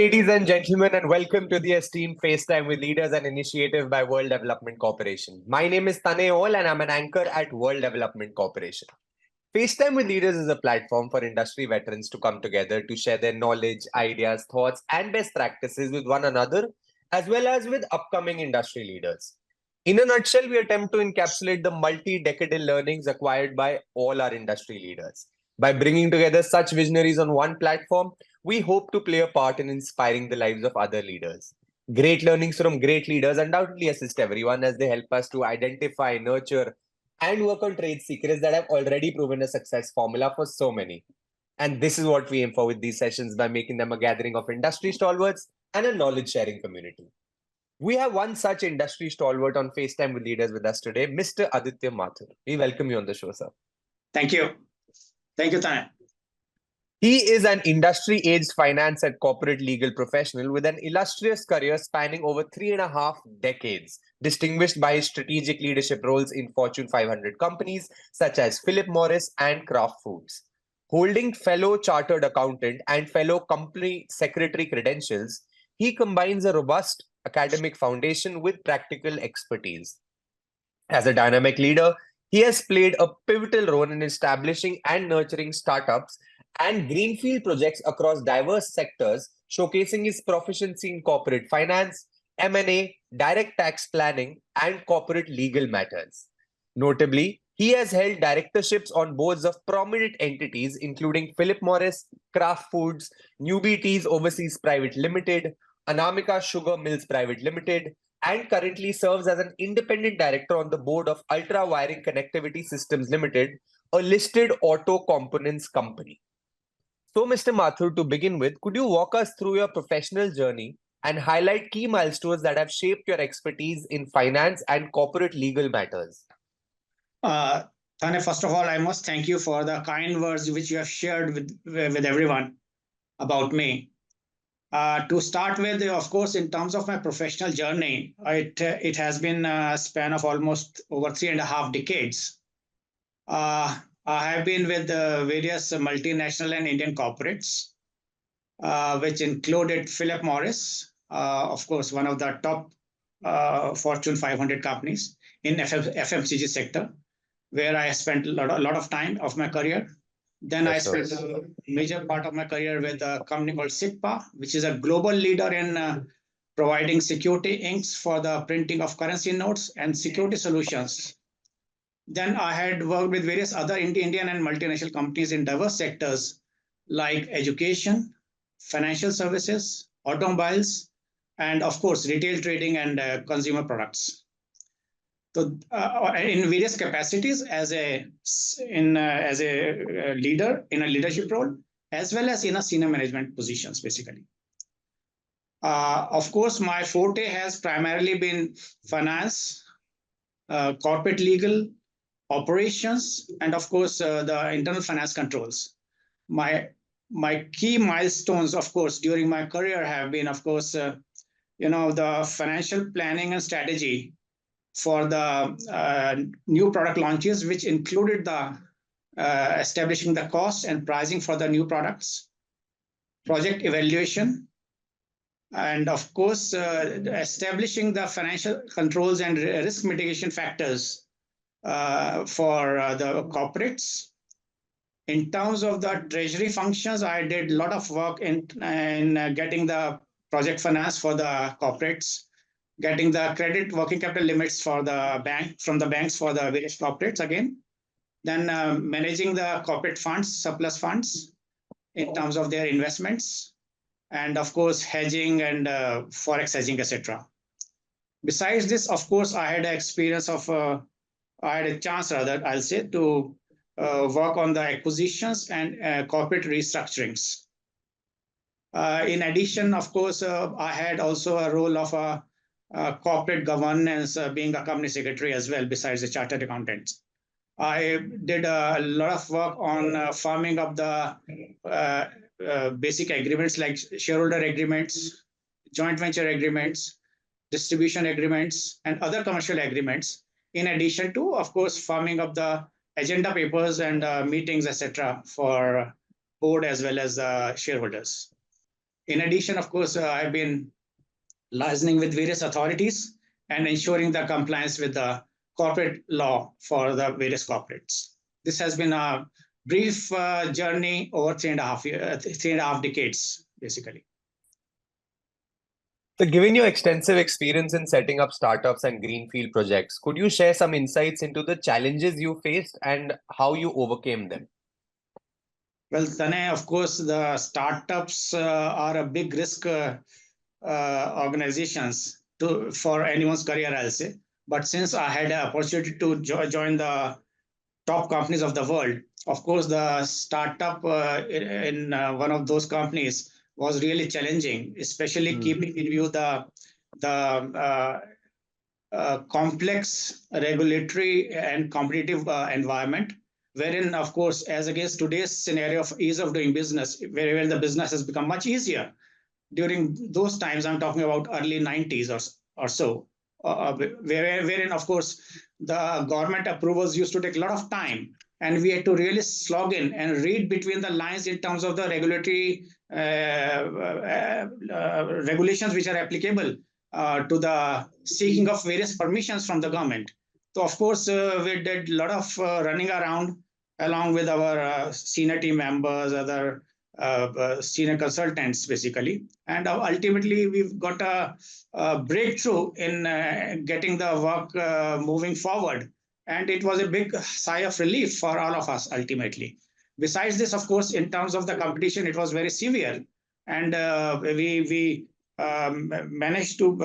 ladies and gentlemen, and welcome to the Esteemed FaceTime with Leaders, an initiative by World Development Corporation. My name is Tanayol, and I'm an anchor at World Development Corporation. FaceTime with Leaders is a platform for industry veterans to come together to share their knowledge, ideas, thoughts, and best practices with one another, as well as with upcoming industry leaders. In a nutshell, we attempt to encapsulate the multi-decadal learnings acquired by all our industry leaders. By bringing together such visionaries on one platform, we hope to play a part in inspiring the lives of other leaders. Great learnings from great leaders undoubtedly assist everyone as they help us to identify, nurture, and work on trade secrets that have already proven a success formula for so many. And this is what we aim for with these sessions by making them a gathering of industry stalwarts and a knowledge sharing community. We have one such industry stalwart on FaceTime with Leaders with us today, Mr. Aditya Mathur. We welcome you on the show, sir. Thank you. Thank you, Tanya. He is an industry-aged finance and corporate legal professional with an illustrious career spanning over 3.5 decades, distinguished by his strategic leadership roles in Fortune 500 companies such as Philip Morris and Kraft Foods. Holding fellow chartered accountant and fellow company secretary credentials, he combines a robust academic foundation with practical expertise. As a dynamic leader, he has played a pivotal role in establishing and nurturing startups and greenfield projects across diverse sectors, showcasing his proficiency in corporate finance, M&A, direct tax planning, and corporate legal matters. Notably, he has held directorships on boards of prominent entities including Philip Morris, Kraft Foods, Newby Teas Overseas Private Limited, Anamika Sugar Mills Private Limited, and currently serves as an independent director on the board of Ultra Wiring Connectivity Systems Limited, a listed auto components company. So, Mr. Mathur, to begin with, could you walk us through your professional journey and highlight key milestones that have shaped your expertise in finance and corporate legal matters? Tanya, first of all, I must thank you for the kind words which you have shared with everyone about me. To start with, of course, in terms of my professional journey, it has been a span of almost over 3.5 decades. I have been with various multinational and Indian corporates, which included Philip Morris, of course, one of the top Fortune 500 companies in FMCG sector, where I spent a lot of time of my career. Then I spent a major part of my career with a company called SEBI, which is a global leader in providing security inks for the printing of currency notes and security solutions. Then I had worked with various other Indian and multinational companies in diverse sectors like education, financial services, automobiles, and of course, retail trading and consumer products. So, in various capacities as a leader in a leadership role, as well as in a senior management positions, basically. Of course, my forte has primarily been finance, corporate legal, operations, and of course, the internal finance controls. My key milestones, of course, during my career have been, of course, the financial planning and strategy for the new product launches, which included the establishing the cost and pricing for the new products, project evaluation, and of course, establishing the financial controls and risk mitigation factors for the corporates. In terms of the treasury functions, I did a lot of work in getting the project finance for the corporates, getting the credit working capital limits for the banks for the various corporates again, then managing the corporate funds, surplus funds in terms of their investments, and of course, hedging and forex hedging, etc. Besides this, of course, I had a chance, rather, I'll say, to work on the acquisitions and corporate restructurings. In addition, of course, I had also a role of corporate governance, being a company secretary as well, besides the chartered accountant. I did a lot of work on firming up the basic agreements like shareholder agreements, joint venture agreements, distribution agreements, and other commercial agreements, in addition to, of course, firming up the agenda papers and meetings, etc., for board as well as shareholders. In addition, of course, I've been liaising with various authorities and ensuring the compliance with the corporate law for the various corporates. This has been a brief journey over 3.5 decades, basically. So, given your extensive experience in setting up startups and greenfield projects, could you share some insights into the challenges you faced and how you overcame them? Well, Tanay, of course, the startups are a big risk organizations for anyone's career, I'll say. But since I had an opportunity to join the top companies of the world, of course, the startup in one of those companies was really challenging, especially keeping in view the complex regulatory and competitive environment, wherein, of course, as against today's scenario of ease of doing business, where the business has become much easier. During those times, I'm talking about early 90s or so, wherein, of course, the government approvals used to take a lot of time, and we had to really slog in and read between the lines in terms of the regulatory regulations which are applicable to the seeking of various permissions from the government. So, of course, we did a lot of running around along with our senior team members, other senior consultants, basically. And ultimately, we've got a breakthrough in getting the work moving forward. And it was a big sigh of relief for all of us, ultimately. Besides this, of course, in terms of the competition, it was very severe. And we managed to,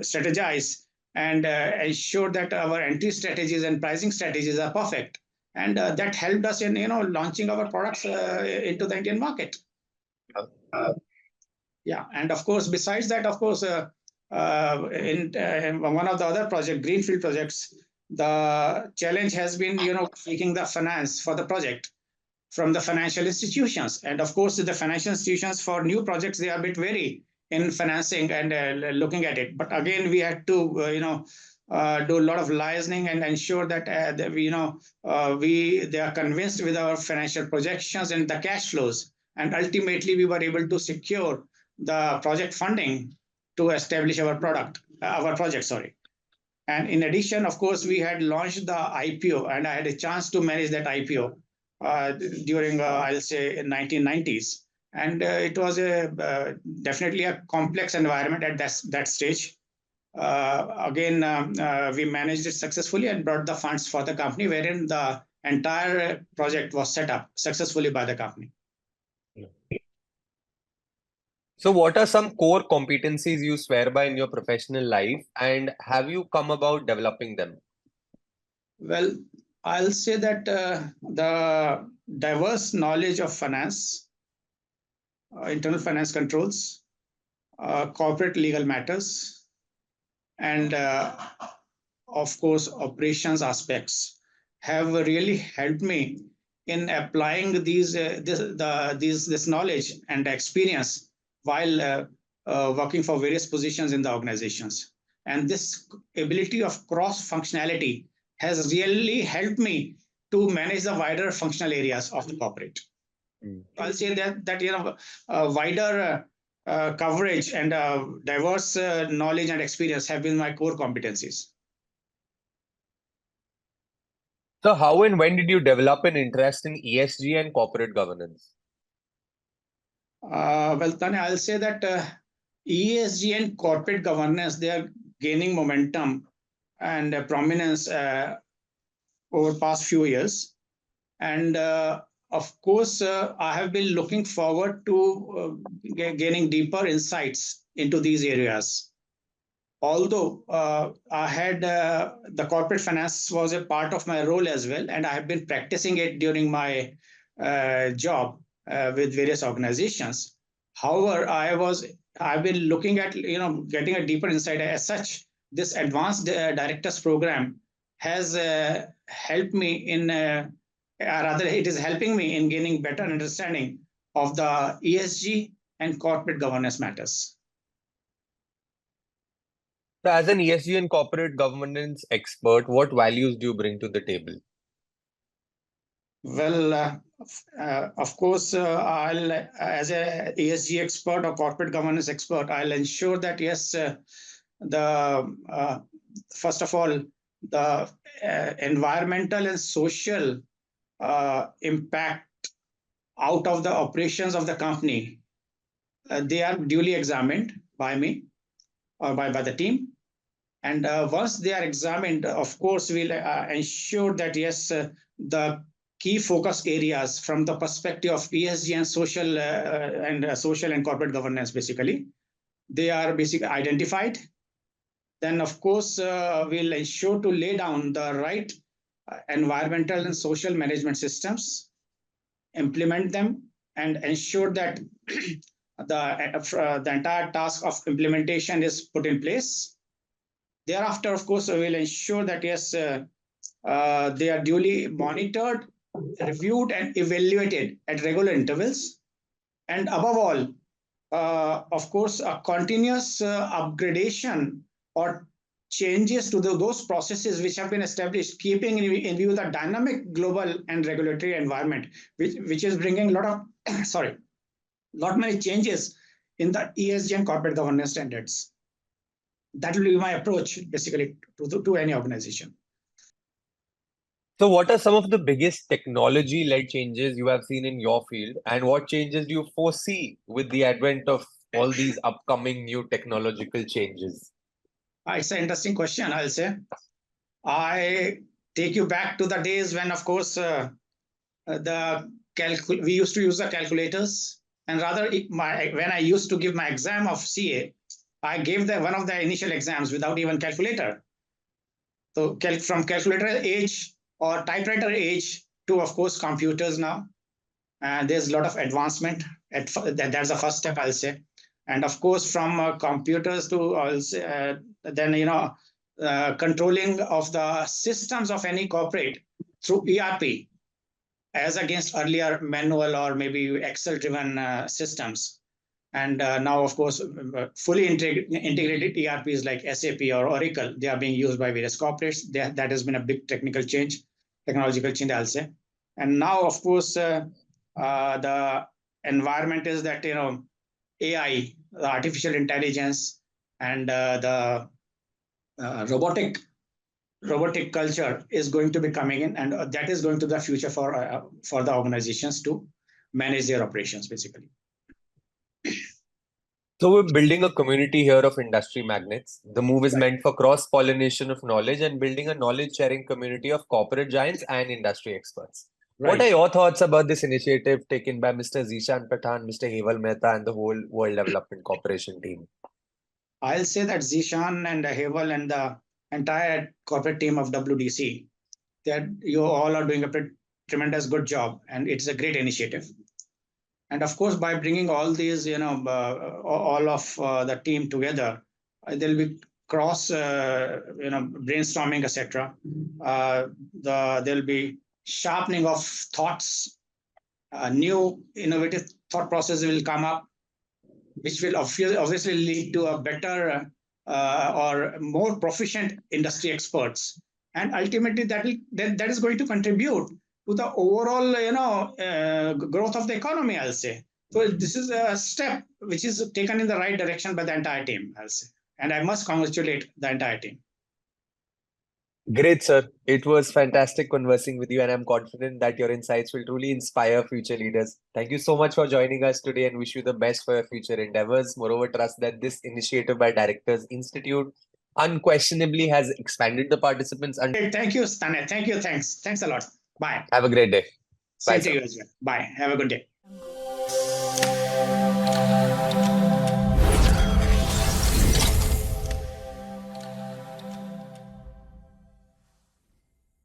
strategize and ensure that our entry strategies and pricing strategies are perfect. And that helped us in launching our products into the Indian market. Yeah, and of course, besides that, of course, in one of the other project, greenfield projects, the challenge has been seeking the finance for the project from the financial institutions. And of course, the financial institutions for new projects, they are a bit wary in financing and looking at it. But again, we had to do a lot of liaising and ensure that they are convinced with our financial projections and the cash flows. And ultimately, we were able to secure the project funding to establish our project. And in addition, of course, we had launched the IPO, and I had a chance to manage that IPO during, I'll say, 1990s. And it was definitely a complex environment at that stage. Again, we managed it successfully and brought the funds for the company, wherein the entire project was set up successfully by the company. So, what are some core competencies you swear by in your professional life, and have you come about developing them? Well, I'll say that the diverse knowledge of finance, internal finance controls, corporate legal matters, and of course, operations aspects have really helped me in applying this knowledge and experience while working for various positions in the organizations. And this ability of cross-functionality has really helped me to manage the wider functional areas of the corporate. I'll say that wider coverage and diverse knowledge and experience have been my core competencies. So, how and when did you develop an interest in ESG and corporate governance? Well, Tanya, I'll say that ESG and corporate governance, they are gaining momentum and prominence over the past few years. And of course, I have been looking forward to gaining deeper insights into these areas. Although I had the corporate finance was a part of my role as well, and I have been practicing it during my job with various organizations. However, I've been looking at getting a deeper insight. As such, this advanced directors program has helped me in rather it is helping me in gaining better understanding of the ESG and corporate governance matters. So, as an ESG and corporate governance expert, what values do you bring to the table? Well, Of course, I'll, as a ESG expert or corporate governance expert, I'll ensure that yes, first of all, the environmental and social impact out of the operations of the company, they are duly examined by me or by the team. And once they are examined, of course, we'll ensure that yes, the key focus areas from the perspective of ESG and social and corporate governance, basically, they are basically identified. Then, of course, we'll ensure to lay down the right environmental and social management systems, implement them, and ensure that the entire task of implementation is put in place. Thereafter, of course, we will ensure that yes, they are duly monitored, reviewed, and evaluated at regular intervals. And above all, of course, a continuous upgradation or changes to those processes which have been established, keeping in view the dynamic global and regulatory environment, which is bringing a lot of lot many changes in the ESG and corporate governance standards. That will be my approach, basically, to any organization. So, what are some of the biggest technology-led changes you have seen in your field, and what changes do you foresee with the advent of all these upcoming new technological changes? It's an interesting question, I'll say. I take you back to the days when, of course, we used to use the calculators, and rather, when I used to give my exam of CA, I gave one of the initial exams without even calculator. So from calculator age or typewriter age to, of course, computers now. And there's a lot of advancement. That's the first step, I'll say. And of course, from computers to then, controlling of the systems of any corporate through ERP, as against earlier manual or maybe Excel-driven systems. And now, of course, fully integrated ERPs like SAP or Oracle, they are being used by various corporates. That has been a big technological change, I'll say. And now, of course, the environment is that, AI, the artificial intelligence, and the robotic culture is going to be coming in, and that is going to be the future for the organizations to manage their operations, basically. So we're building a community here of industry magnates. The move is meant for cross-pollination of knowledge and building a knowledge-sharing community of corporate giants and industry experts. Right. What are your thoughts about this initiative taken by Mr. Zishan Pathan, Mr. Heval Mehta, and the whole World Development Corporation team? I'll say that Zishan and Heval and the entire corporate team of WDC, that you all are doing a tremendous good job, and it's a great initiative. And of course, by bringing all these, all of the team together, there'll be cross, brainstorming, etc. There'll be sharpening of thoughts. New innovative thought process will come up, which will obviously lead to a better or more proficient industry experts. And ultimately, that is going to contribute to the overall, growth of the economy, I'll say. So this is a step which is taken in the right direction by the entire team, I'll say. And I must congratulate the entire team. Great, sir. It was fantastic conversing with you, and I'm confident that your insights will truly inspire future leaders. Thank you so much for joining us today, and wish you the best for your future endeavors. Moreover, trust that this initiative by Directors Institute unquestionably has expanded the participants. Thank you, Stane. Thank you. Thanks a lot. Bye. Have a great day. Same to you as well. Bye. Have a good day.